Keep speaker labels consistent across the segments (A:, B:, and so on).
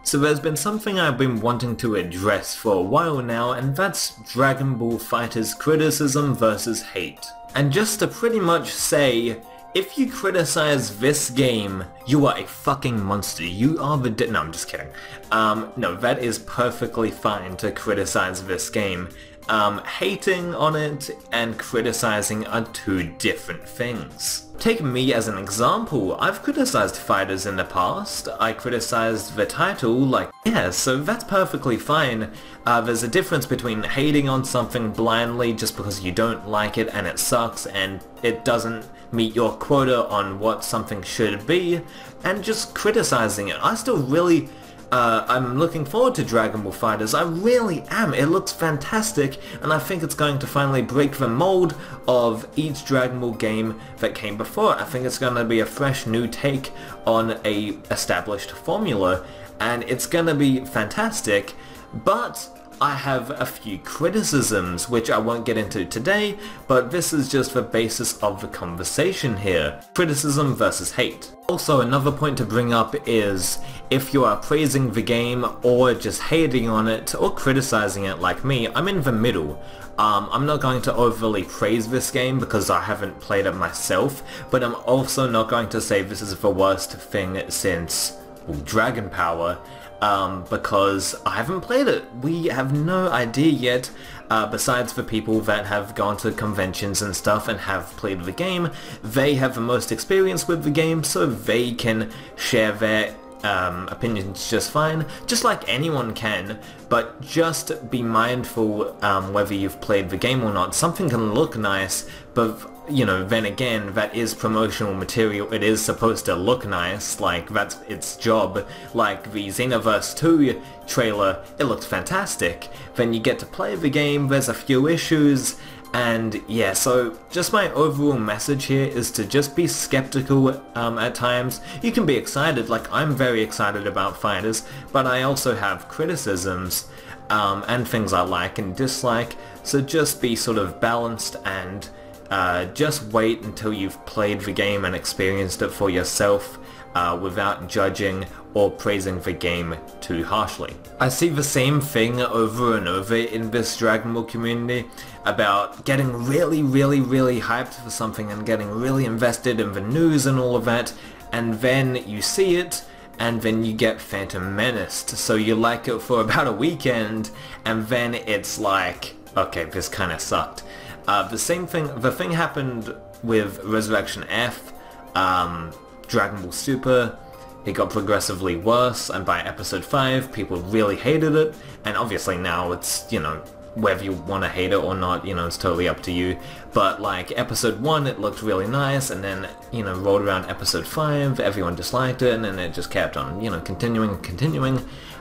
A: So there's been something I've been wanting to address for a while now, and that's Dragon Ball FighterZ criticism versus hate. And just to pretty much say, if you criticize this game, you are a fucking monster. You are the no, I'm just kidding. No, that is perfectly fine to criticize this game. Hating on it and criticizing are two different things. Take me as an example. I've criticized FighterZ in the past. I criticized the title, like, yeah, so that's perfectly fine. There's a difference between hating on something blindly just because you don't like it and it sucks and it doesn't meet your quota on what something should be, and just criticizing it. I still really I'm looking forward to Dragon Ball FighterZ, I really am. It looks fantastic, and I think it's going to finally break the mold of each Dragon Ball game that came before. I think it's going to be a fresh new take on a established formula, and it's going to be fantastic, but I have a few criticisms, which I won't get into today, but this is just the basis of the conversation here. Criticism versus hate. Also, another point to bring up is, if you are praising the game, or just hating on it, or criticizing it like me, I'm in the middle. I'm not going to overly praise this game because I haven't played it myself, but I'm also not going to say this is the worst thing since Dragon Power, because I haven't played it. We have no idea yet, besides the people that have gone to conventions and stuff and have played the game. They have the most experience with the game, so they can share their opinions just fine, just like anyone can, but just be mindful whether you've played the game or not. Something can look nice, but you know, then again, that is promotional material. It is supposed to look nice, like that's its job. Like the Xenoverse 2 trailer, it looked fantastic. Then you get to play the game, there's a few issues, and yeah, so just my overall message here is to just be skeptical at times. You can be excited, like I'm very excited about FighterZ, but I also have criticisms and things I like and dislike, so just be sort of balanced and just wait until you've played the game and experienced it for yourself without judging or praising the game too harshly. I see the same thing over and over in this Dragon Ball community about getting really hyped for something and getting really invested in the news and all of that, and then you see it and then you get Phantom Menaced, so you like it for about a weekend and then it's like, okay, this kinda sucked. The thing happened with Resurrection F, Dragon Ball Super. It got progressively worse, and by episode 5 people really hated it, and obviously now it's, you know, whether you want to hate it or not, you know, it's totally up to you. But like episode 1 it looked really nice, and then, you know, rolled around episode 5, everyone disliked it, and then it just kept on, you know, continuing.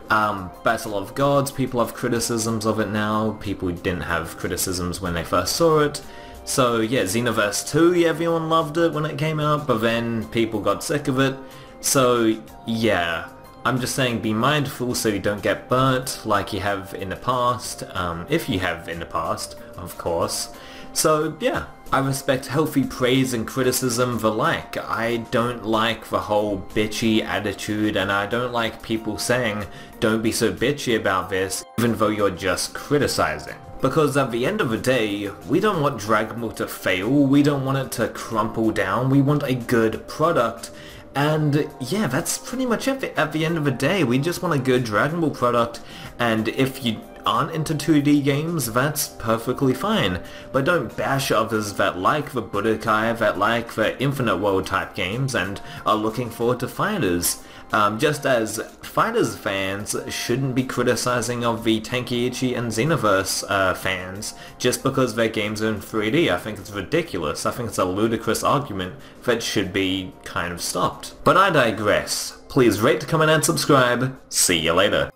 A: Battle of Gods, people have criticisms of it now, people didn't have criticisms when they first saw it. So yeah, Xenoverse 2, everyone loved it when it came out, but then people got sick of it. So yeah, I'm just saying be mindful so you don't get burnt like you have in the past, if you have in the past, of course. So yeah, I respect healthy praise and criticism the like. I don't like the whole bitchy attitude, and I don't like people saying, don't be so bitchy about this, even though you're just criticizing. Because at the end of the day, we don't want Dragon Ball to fail, we don't want it to crumple down, we want a good product. And yeah, that's pretty much it at the end of the day. We just want a good Dragon Ball product, and if you aren't into 2D games, that's perfectly fine. But don't bash others that like the Budokai, that like the Infinite World type games, and are looking forward to FighterZ. Just as FighterZ fans shouldn't be criticizing of the Tenkaichi and Xenoverse fans just because their games are in 3D. I think it's ridiculous. I think it's a ludicrous argument that should be kind of stopped. But I digress. Please rate, comment and subscribe. See you later.